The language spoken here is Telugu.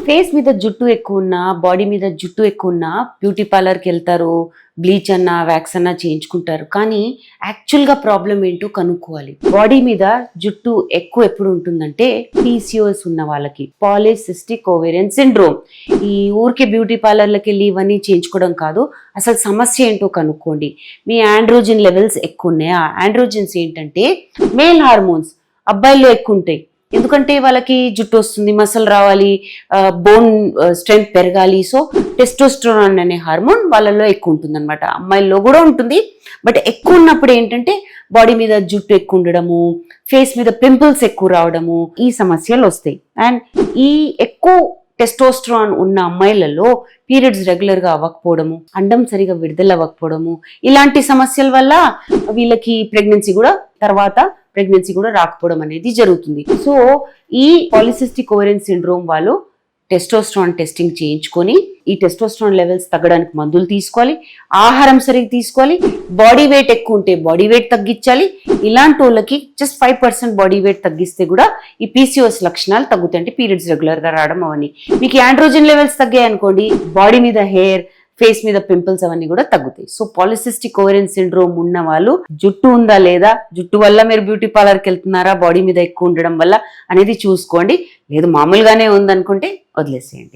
ఫేస్ మీద జుట్టు ఎక్కువ ఉన్నా, బాడీ మీద జుట్టు ఎక్కువ ఉన్నా బ్యూటీ పార్లర్కి వెళ్తారు, బ్లీచ్ అన్నా వ్యాక్స్ అన్నా చేయించుకుంటారు. కానీ యాక్చువల్గా ప్రాబ్లం ఏంటో కనుక్కోవాలి. బాడీ మీద జుట్టు ఎక్కువ ఎప్పుడు ఉంటుందంటే పీసీఓఎస్ ఉన్న వాళ్ళకి, పాలిసిస్టిక్ ఓవేరియన్ సిండ్రోమ్. ఈ ఊరికే బ్యూటీ పార్లర్లకి వెళ్ళి ఇవన్నీ చేయించుకోవడం కాదు, అసలు సమస్య ఏంటో కనుక్కోండి. మీ ఆండ్రోజిన్ లెవెల్స్ ఎక్కువ ఉన్నాయా? ఆండ్రోజిన్స్ ఏంటంటే మేల్ హార్మోన్స్ అబ్బాయిల్లో ఎక్కువ ఉంటాయి. ఎందుకంటే వాళ్ళకి జుట్టు వస్తుంది, మసలు రావాలి, బోన్ స్ట్రెంగ్త్ పెరగాలి. సో టెస్టోస్టెరాన్ అనే హార్మోన్ వాళ్ళల్లో ఎక్కువ ఉంటుంది అనమాట. అమ్మాయిల్లో కూడా ఉంటుంది, బట్ ఎక్కువ ఉన్నప్పుడు ఏంటంటే బాడీ మీద జుట్టు ఎక్కువ ఉండడము, ఫేస్ మీద పింపుల్స్ ఎక్కువ రావడము, ఈ సమస్యలు వస్తాయి. అండ్ ఈ ఎక్కువ టెస్టోస్టెరాన్ ఉన్న అమ్మాయిలలో పీరియడ్స్ రెగ్యులర్గా అవ్వకపోవడము, అండం సరిగా విడుదల అవ్వకపోవడము, ఇలాంటి సమస్యల వల్ల వీళ్ళకి ప్రెగ్నెన్సీ కూడా రాకపోవడం అనేది జరుగుతుంది. సో ఈ పాలిసిస్టిక్ ఓవేరియన్ సిండ్రోమ్ వాళ్ళు టెస్టోస్టెరాన్ టెస్టింగ్ చేయించుకొని ఈ టెస్టోస్టెరాన్ లెవెల్స్ తగ్గడానికి మందులు తీసుకోవాలి, ఆహారం సరిగ్గా తీసుకోవాలి, బాడీ వెయిట్ ఎక్కువ ఉంటే బాడీ వెయిట్ తగ్గించాలి. ఇలాంటి వాళ్ళకి జస్ట్ 5% బాడీ వెయిట్ తగ్గిస్తే కూడా ఈ పీసీఓఎస్ లక్షణాలు తగ్గుతాయి. అంటే పీరియడ్స్ రెగ్యులర్గా రావడం అవన్నీ. మీకు ఆండ్రోజన్ లెవెల్స్ తగ్గాయి అనుకోండి, బాడీ మీద హెయిర్, ఫేస్ మీద పింపుల్స్ అవన్నీ కూడా తగ్గుతాయి. సో పాలిసిస్టిక్ ఓవేరియన్ సిండ్రోమ్ ఉన్న వాళ్ళు జుట్టు ఉందా లేదా, జుట్టు వల్ల మీరు బ్యూటీ పార్లర్కి వెళ్తున్నారా బాడీ మీద ఎక్కువ ఉండడం వల్ల అనేది చూసుకోండి. లేదు మామూలుగానే ఉందనుకుంటే వదిలేసేయండి.